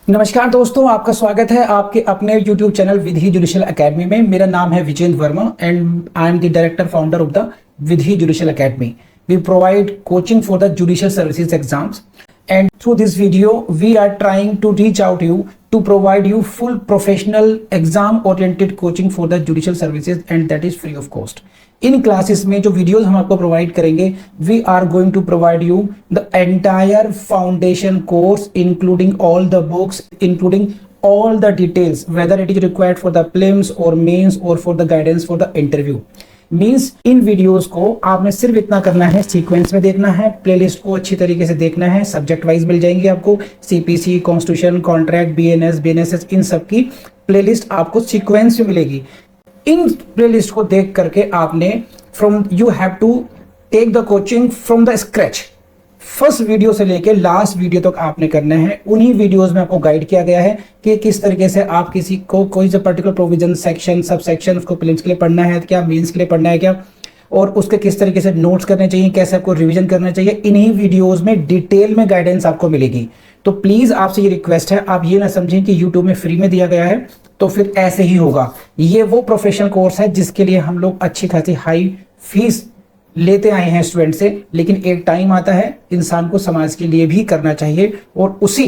नमस्कार दोस्तों, आपका स्वागत है आपके अपने YouTube channel Vidhi judicial academy में। मेरा नाम है Vijendra Verma and I am the director founder of the Vidhi judicial academy. We provide coaching for the judicial services exams, and through this video we are trying to reach out to you to provide you full professional exam oriented coaching for the judicial services, and that is free of cost. इन classes में जो videos हम आपको provide करेंगे, we are going to provide you the entire foundation course including all the books, including all the details, whether it is required for the prelims or mains or for the guidance for the interview. Means in videos को आपने सिर्फ इतना करना है, sequence में देखना है, playlist को अच्छी तरीके से देखना है। सब्जेक्ट वाइज मिल जाएंगे आपको, CPC, constitution, contract, BNS, BNSS, इन सब की प्लेलिस्ट आपको सीक्वेंस में मिलेगी। इन प्लेलिस्ट को देख करके आपने you have to take the coaching from the scratch. First video से लेके लास्ट वीडियो तक आपने करना है। उन्हीं वीडियोस में आपको गाइड किया गया है कि किस तरीके से आप किसी को कोई सा particular provision, section, sub section उसको प्रीलिम्स के लिए पढ़ना है क्या, मेंस के लिए पढ़ना है क्या, और उसके किस तरीके से नोट्स करने चाहिए, कैसे आपको रिवीजन करना चाहिए। इन्हीं वीडियोस में डिटेल में गाइडेंस आपको मिलेगी। तो प्लीज आपसे ये रिक्वेस्ट है, आप ये ना समझें कि यूट्यूब में फ्री में दिया गया है तो फिर ऐसे ही होगा। ये वो प्रोफेशनल कोर्स है जिसके लिए हम लोग अच्छी खासी हाई फीस लेते आए हैं स्टूडेंट से, लेकिन एक टाइम आता है इंसान को समाज के लिए भी करना चाहिए, और उसी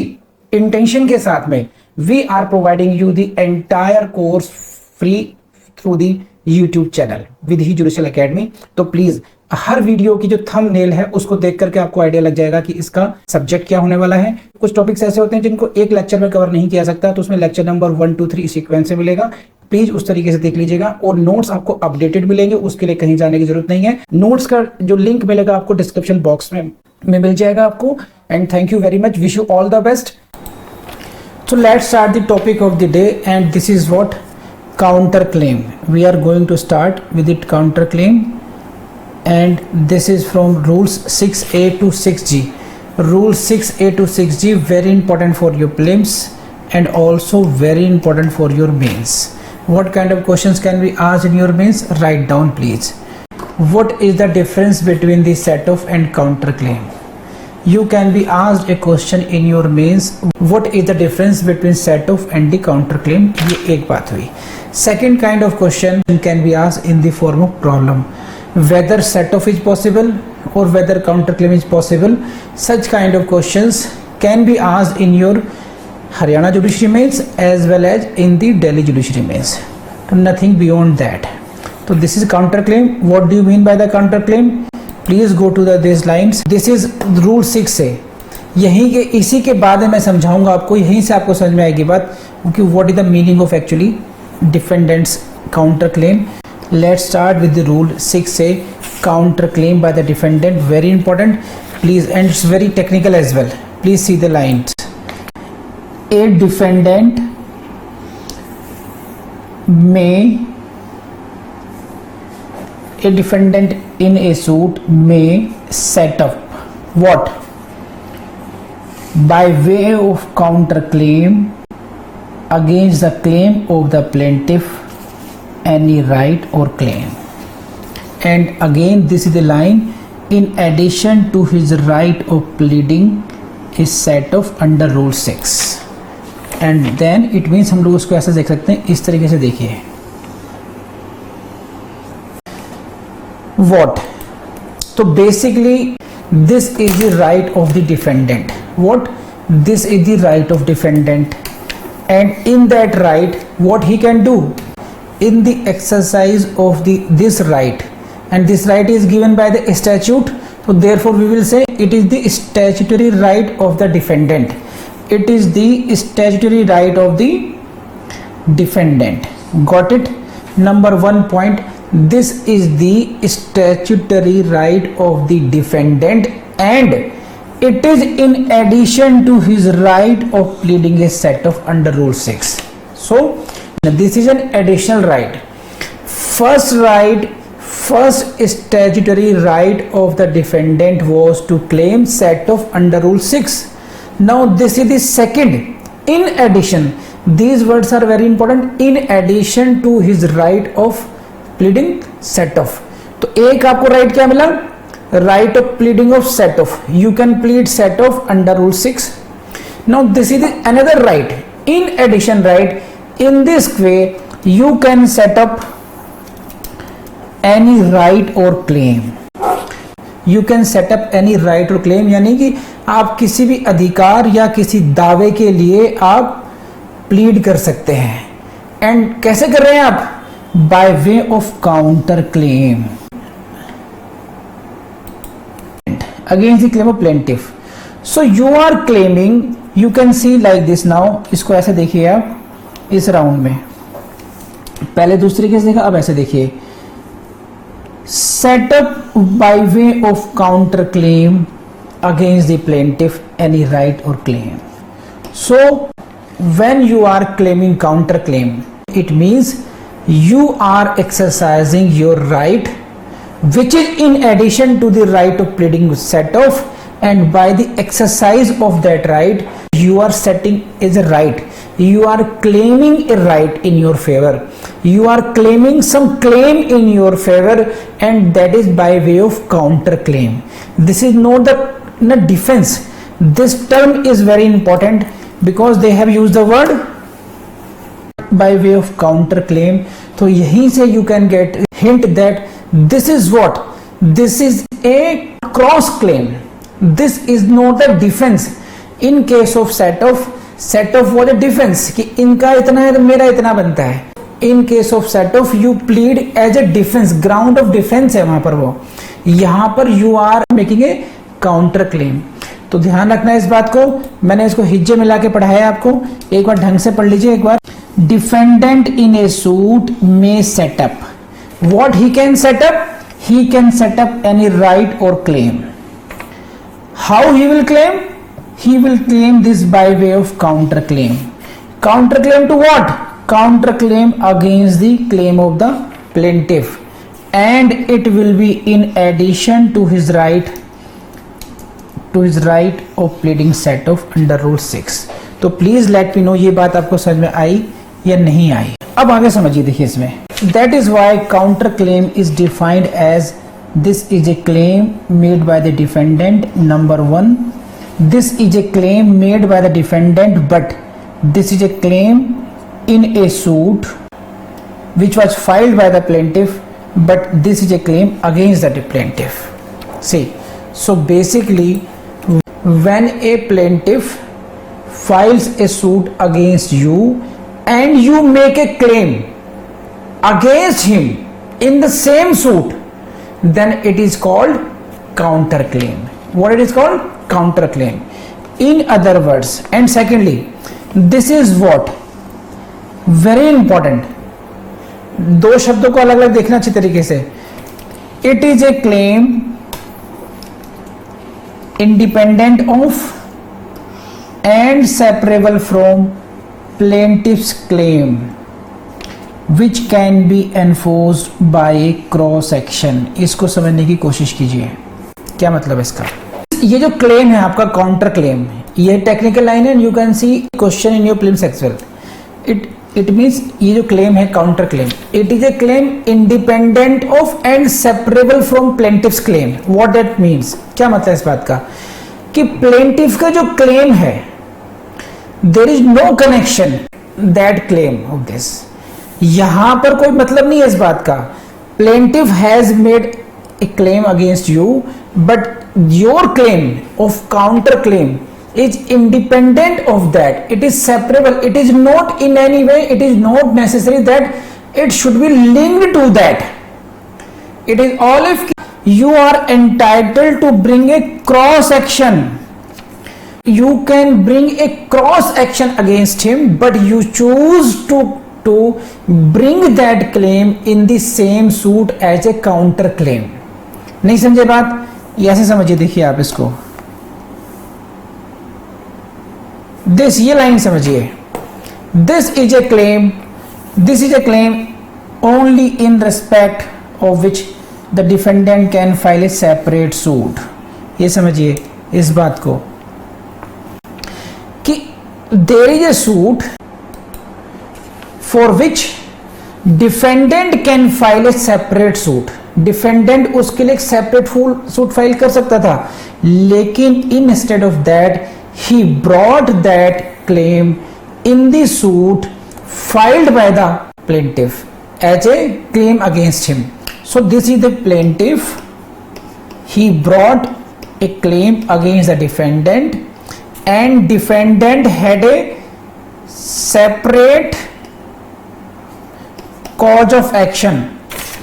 इंटेंशन के साथ में we are providing you the entire course free through the YouTube channel Vidhi judicial academy. तो प्लीज हर वीडियो की जो थंबनेल है उसको देख करके आपको आइडिया लग जाएगा कि इसका सब्जेक्ट क्या होने वाला है। कुछ टॉपिक्स ऐसे होते हैं जिनको एक लेक्चर में कवर नहीं किया सकता, तो उसमें लेक्चर नंबर 1, 2, 3 सीक्वेंस से मिलेगा। प्लीज उस तरीके से देख लीजिएगा, और नोट्स आपको अपडेटेड मिलेंगे, उसके लिए कहीं जाने की जरूरत नहीं है। नोट्स का जो लिंक मिलेगा आपको डिस्क्रिप्शन बॉक्स में मिल जाएगा आपको। And thank you very much, wish you all the best. So let's start the topic of the day, and this is what counterclaim. We are going to start with it counterclaim, and this is from rules 6A to 6G. Rule 6A to 6G very important for your prelims and also very important for your mains. What kind of questions can we ask in your mains? Write down please. What is the difference between the set off and counterclaim? You can be asked a question in your mains, what is the difference between set off and the counterclaim? ये एक बात हुई। Second kind of question can be asked in the form of problem, whether set off is possible or whether counterclaim is possible. Such kind of questions can be asked in your Haryana judiciary mains as well as in the Delhi judiciary mains. Nothing beyond that. So this is counterclaim. What do you mean by the counterclaim? Please go to this lines. This is rule 6 है, यहीं के इसी के बाद मैं समझाऊंगा आपको, यहीं से आपको समझ में आएगी बात कि what is the meaning of actually defendants counter claim. Let's start with the rule 6 है, counter claim by the defendant. Very important please, and it's very technical as well. Please see the lines. A defendant में a defendant in a suit may set up what by way of counterclaim against the claim of the plaintiff any right or claim. And again this is the line, in addition to his right of pleading is set off under rule 6. And then it means हम लोग उसको ऐसा देख सकते हैं, इस तरीके से देखिए। What? So basically this is the right of the defendant. What? This is the right of defendant, and in that right what he can do in the exercise of this right, and this right is given by the statute, so therefore we will say it is the statutory right of the defendant. It is the statutory right of the defendant. Got it? Number 1 point, this is the statutory right of the defendant, and it is in addition to his right of pleading a set off under rule 6. So this is an additional right. First statutory right of the defendant was to claim set off under rule 6. Now this is the second, in addition. These words are very important, in addition to his right of pleading set of. तो एक आपको right क्या मिला, right of pleading of set of. You can plead set off under rule 6। Now this is another right. In addition, right, in this way you can set up any right or claim. You can set up any right or claim, यानी कि आप किसी भी अधिकार या किसी दावे के लिए आप प्लीड कर सकते हैं. एंड कैसे कर रहे हैं आप? By way of counter claim against the claim of plaintiff. So you are claiming, you can see like this. Now इसको ऐसे देखिए आप इस राउंड में, पहले दूसरे तरीके से देखा, अब ऐसे देखिए. Set up by way of counter claim against the plaintiff any right or claim. So when you are claiming counter claim, it means you are exercising your right which is in addition to the right of pleading set off, and by the exercise of that right you are setting is a right, you are claiming a right in your favor, you are claiming some claim in your favor, and that is by way of counter claim. This is not the defense. This term is very important because they have used the word by way of counter claim. तो यहीं से you can get hint that this is what, this is a cross claim, this is not a defense. In case of set off was a defense कि इनका इतना है तो मेरा इतना बनता है. In case of set off you plead as a defense, ground of defense है वहां पर. वो यहां पर you are making a counter claim. तो ध्यान रखना है इस बात को. मैंने इसको हिज्जे मिला के पढ़ाया आपको, एक बार ढंग से पढ़ लीजिए एक बार. Defendant in a suit may set up what he can set up, he can set up any right और claim. How he will claim, he will claim this by way of counter claim. Counter claim to what? Counter claim against the claim of the plaintiff, and it will be in addition to his right of pleading set off under rule 6. तो please let me know ये बात आपको समझ में आई या नहीं आई. अब आगे समझिए, देखिए इसमें. That is why counter claim is defined as this is a claim made by the defendant. Number 1, this is a claim made by the defendant but this is a claim in a suit which was filed by the plaintiff, but this is a claim against the plaintiff. See, so basically when a plaintiff files a suit against you and you make a claim against him in the same suit, then it is called counter claim. What it is called? Counter claim. In other words, and secondly, this is what very important. दो शब्दों को अलग अलग देखना अच्छी तरीके से. It is a claim independent of and separable from plaintiff's claim which can be enforced by a cross action. इसको समझने की कोशिश कीजिए, क्या मतलब इसका. ये जो क्लेम है आपका काउंटर क्लेम, ये टेक्निकल लाइन है. You can see question in your prelims as well. It means ये जो क्लेम है counter claim, it is a claim independent of and separable from plaintiff's claim. What that means, क्या मतलब इस बात का कि प्लेंटिफ का जो क्लेम है there is no connection that claim of this. यहां पर कोई मतलब नहीं है इस बात का. Plaintiff has made a claim against you but your claim of counter claim is independent of that. It is separable. It is not in any way, it is not necessary that it should be linked to that. It is all if you are entitled to bring a cross action. You can bring a cross action against him, but you choose to bring that claim in the same suit as a counter claim. नहीं समझे बात? ऐसे समझिए, देखिए आप इसको. This, ये line समझिए. This is a claim only in respect of which the defendant can file a separate suit. ये समझिए इस बात को कि there is a suit for which defendant can file a separate suit. Defendant उसके लिए एक सेपरेट सूट फाइल कर सकता था, लेकिन instead of that he brought that claim in the suit filed by the plaintiff as a claim against him. So this is the plaintiff. He brought a claim against the defendant and defendant had a separate cause of action.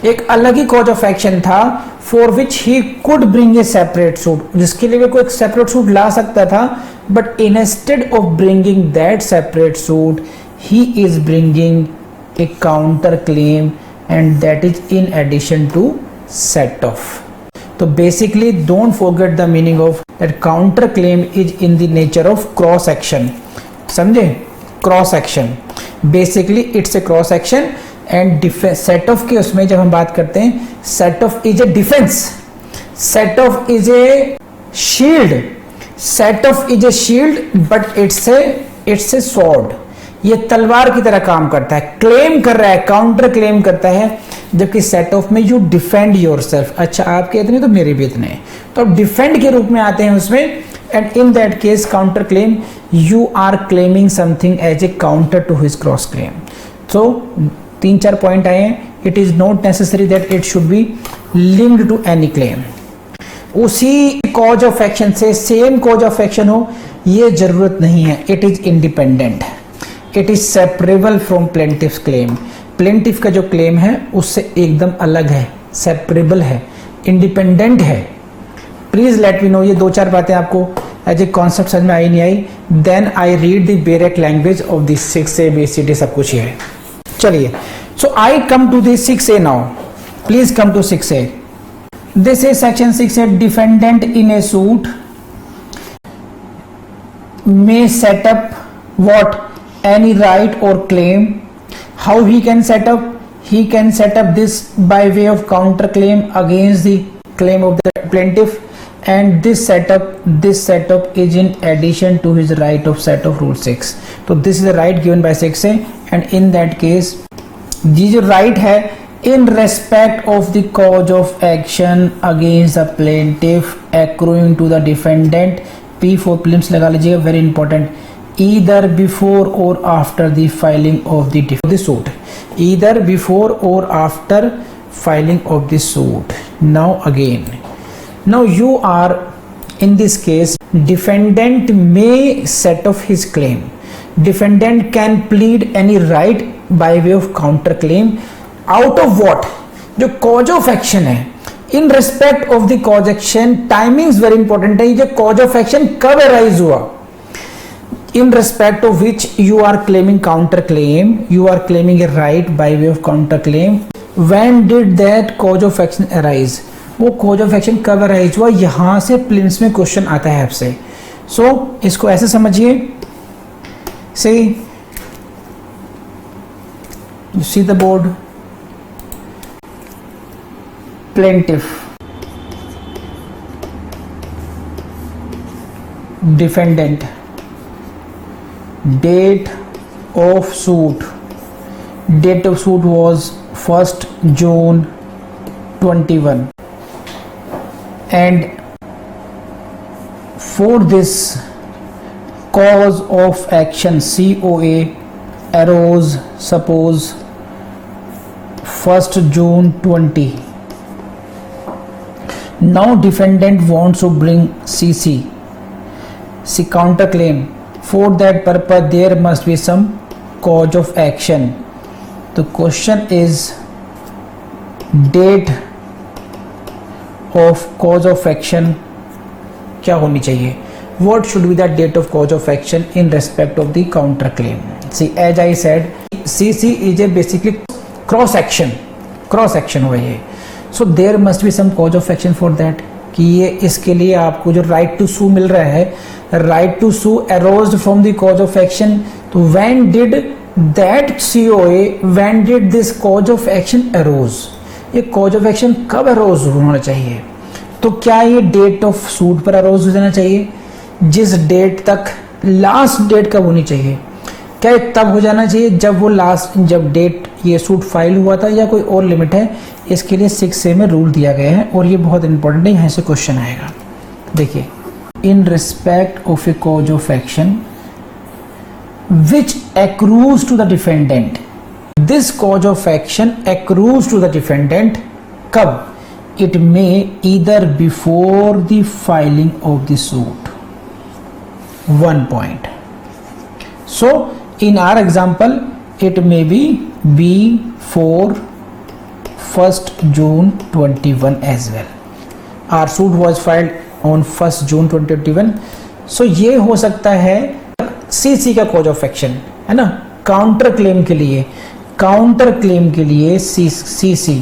एक अलग ही cause of action था for which he could bring a separate suit, जिसके लिए वो एक separate suit ला सकता था, but instead of bringing that separate suit he is bringing a counter claim and that is in addition to set off. तो basically don't forget the meaning of that counter claim is in the nature of cross action. समझे? Cross action, basically it's a cross action and set of के उसमें जब हम बात करते हैं, set of is a defence, set of is a shield, set of is a shield but it's a sword. ये तलवार की तरह काम करता है, क्लेम कर रहा है, काउंटर क्लेम करता है, जबकि सेट ऑफ में यू डिफेंड योरसेल्फ. अच्छा आपके इतने तो मेरे भी इतने, तो आप डिफेंड के रूप में आते हैं उसमें. And in that case counter claim, you are claiming something as a counter to his cross claim. So 3-4 point आए हैं. It is not necessary that it should be linked to any claim. उसी cause of action से same cause of action हो ये जरूरत नहीं है. It is independent. It is separable from plaintiff's claim. Plaintiff का जो claim है उससे एकदम अलग है, separable है, independent है. Please let me know. ये 2-4 बातें आपको एज ए कॉन्सेप्ट समझ में आई नहीं आई. Then I read the bare language of this 6A BCD सब कुछ ये है. चलिए, so I come to this 6A now. Please come to 6A. This is section 6A. Defendant in a suit may set up what? Any right or claim. How he can set up? He can set up this by way of counter claim against the claim of the plaintiff. And this setup is in addition to his right of set of rule 6. तो this is the right given by 6A and in that case ये जो right है in respect of the cause of action against the plaintiff accruing to the defendant. P for prelims लगा लीजिएगा, very important. Either before or after the filing of the suit. Either before or after filing of the suit. Now again. Now you are in this case defendant may set off his claim. Defendant can plead any right by way of counter claim out of what? जो cause of action है. In respect of the cause action, timing is very important है. ये cause of action कब arise हुआ? In respect of which you are claiming counter claim, you are claiming a right by way of counter claim. When did that cause of action arise? वो cause of action कब arise हुआ, यहां से prelims में question आता है आपसे. सो इसको ऐसे समझिए. See the board. Plaintiff, defendant, date of suit. Date of suit was 1st June 21. And for this cause of action COA arose suppose 1st June 20. Now defendant wants to bring CC counter claim. For that purpose there must be some cause of action. The question is date of cause of action क्या होनी चाहिए? What should be the date of cause of action in respect of the counter claim? See, as I said, CC is a basically cross action हुआ ये. So there must be some cause of action for that. कि ये इसके लिए आपको जो right to sue मिल रहा है, right to sue arose from the cause of action. तो when did that COA, when did this cause of action arose? ये कॉज ऑफ एक्शन कब अरोज होना चाहिए? तो क्या ये डेट ऑफ सूट पर अरोज हो जाना चाहिए? जिस डेट तक लास्ट डेट कब होनी चाहिए? क्या तब हो जाना चाहिए जब डेट ये सूट फाइल हुआ था, या कोई और लिमिट है? इसके लिए 6A में रूल दिया गया है और ये बहुत इंपॉर्टेंट है, यहाँ से क्वेश्चन आएगा. देखिए in respect of a cause of action which accrues to the defendant. This cause of action accrues to the defendant कब? It may either before the filing of the suit. 1 point. So in our example, it may be before 1st June 21 as well. Our suit was filed on 1st June 2021. So ये हो सकता है CC का cause of action, है ना, counter claim के लिए, counter claim के लिए सीसी,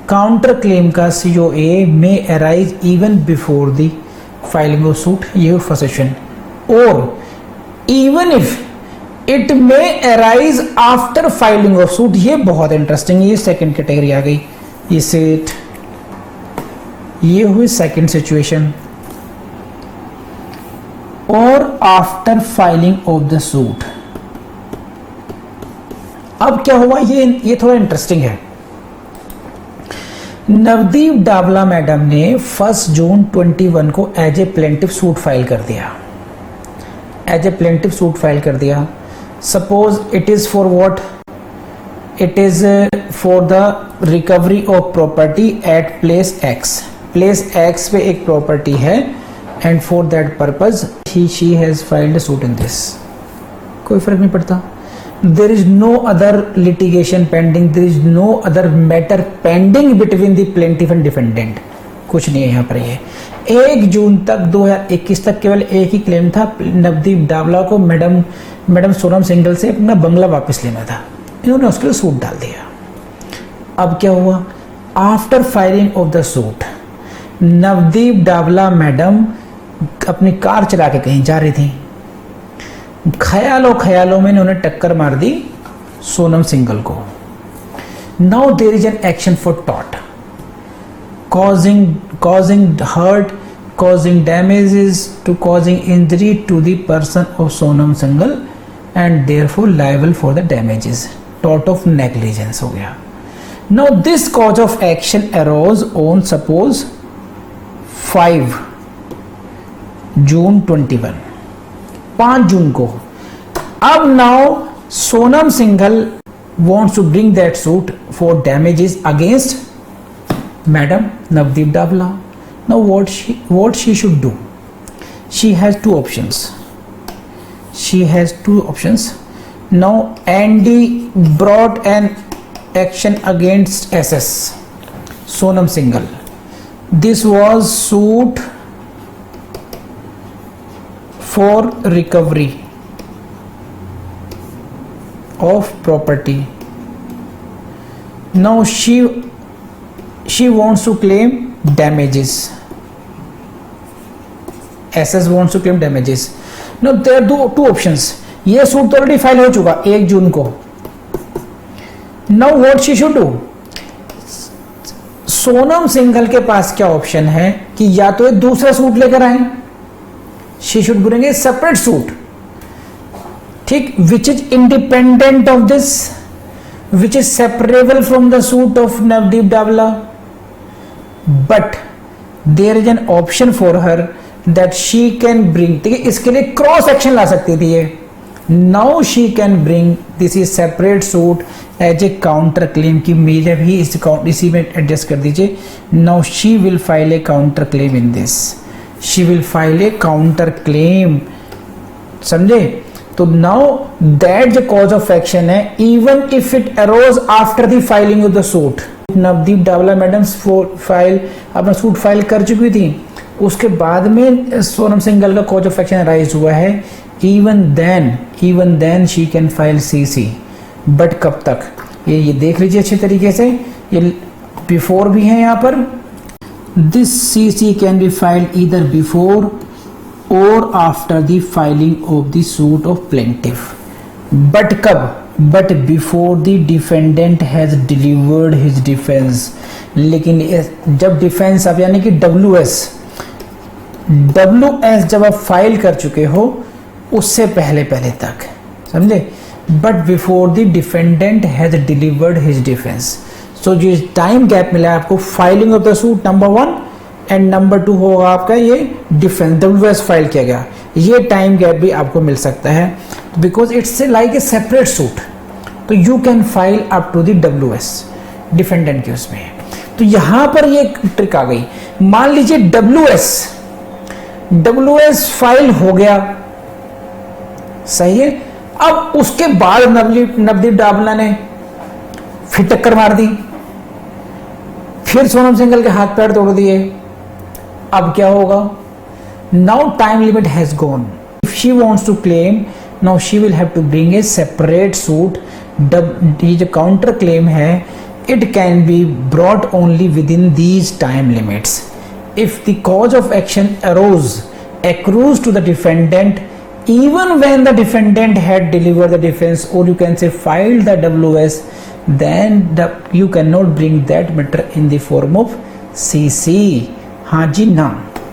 काउंटर क्लेम का COA may arise even before the filing of suit, ये फर्स्ट सेक्शन, और even if it may arise after filing of suit, ये बहुत इंटरेस्टिंग, ये सेकंड कैटेगरी आ गई, ये हुई सेकंड सिचुएशन, और after filing of the suit. अब क्या हुआ, ये थोड़ा इंटरेस्टिंग है। नवदीप डावला मैडम ने 1 जून 21 को as a plaintiff suit file कर दिया, as a plaintiff suit file कर दिया। Suppose it is for what, it is for the recovery of property at place X, place X पे एक प्रॉपर्टी है, and for that purpose she has filed suit in this. कोई फर्क नहीं पड़ता, there is no other litigation pending, there is no other matter pending between the plaintiff and defendant, कुछ नहीं है यहाँ पर। ये 1 जून तक 2021 तक केवल एक ही क्लेम था, नवदीप डावला को मैडम सोनम सिंघल से अपना बंगला वापस लेना था, इन्होंने उसके लिए सूट डाल दिया। अब क्या हुआ, after filing of the suit Navdeep Dawla madam अपनी कार चला के कहीं जा रही थी, ख्यालों में इन्होंने टक्कर मार दी सोनम सिंघल को। Now there is an action for tort, causing hurt, causing damages to causing injury to the person of Sonam Singhal and therefore liable for the damages, tort of negligence हो गया। Now this cause of action arose on suppose 5 जून 21, 5 जून को। अब now Sonam Singhal wants to bring that suit for damages against Madam Navdeep Davla. Now what she should do? She has two options. Now Andy brought an action against SS Sonam Singhal. This was suit for recovery of property. Now she wants to claim damages. SS wants to claim damages. Now there are two options. ये suit तो already file हो चुका 1 जून को। Now what she should do? Sonam Singhal के पास क्या option है कि या तो एक दूसरा सूट लेकर आए, she should bring a separate suit, ठीक, which is independent of this, which is separable from the suit of Navdeep Davla, but there is an option for her that she can bring, ठीक है, इसके लिए cross action ला सकती थी ये। Now she can bring this is separate suit as a counter claim कि मेरे भी इसी में एडजस्ट कर दीजिए। Now she will file a counter claim in this, she will file a counter claim, समझे? तो नाउ दैट जो कॉज ऑफ एक्शन है, even if it arose after the filing of the suit, Navdeep Dawla madam file अपना suit file कर चुकी थी, उसके बाद में सोनम सिंघल का कॉज ऑफ एक्शन राइज हुआ है, even then she can file CC. But कब तक, ये देख लीजिए अच्छे तरीके से, ये बिफोर भी है यहाँ पर, this CC can be filed either before or after the filing of the suit of plaintiff, but कब, but before the defendant has delivered his defense। लेकिन जब डिफेंस आप यानी कि WS जब आप फाइल कर चुके हो उससे पहले तक, समझे, but before the defendant has delivered his defense। so जो टाइम गैप मिला है आपको filing of the suit number 1 and number 2 होगा आपका ये डिफरेंस, WS फाइल किया गया, ये टाइम गैप भी आपको मिल सकता है because it's like a separate suit, तो you can file up to the WS defendant के उसमें। तो यहां पर ये ट्रिक आ गई, मान लीजिए WS फाइल हो गया, सही है। अब उसके बाद नवदीप डाबला ने फिर टक्कर मार दी, फिर सोनम सिंघल के हाथ पैर तोड़ दिए। अब क्या होगा? Now time limit has gone, if she wants to claim now she will have to bring a separate suit. ये जो काउंटर क्लेम है it can be brought only within these time limits if the cause of action accrues to the defendant even when the defendant had delivered the defense, or you can say filed the WS, then you cannot bring that matter in the form of CC। हाँ जी ना,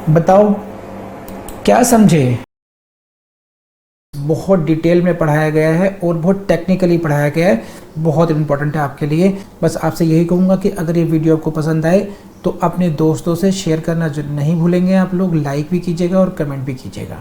बताओ क्या समझे? बहुत detail में पढ़ाया गया है और बहुत टेक्निकली पढ़ाया गया है, बहुत इंपॉर्टेंट है आपके लिए। बस आपसे यही कहूँगा कि अगर ये वीडियो आपको पसंद आए तो अपने दोस्तों से शेयर करना नहीं भूलेंगे आप लोग, लाइक भी कीजिएगा और कमेंट भी कीजिएगा।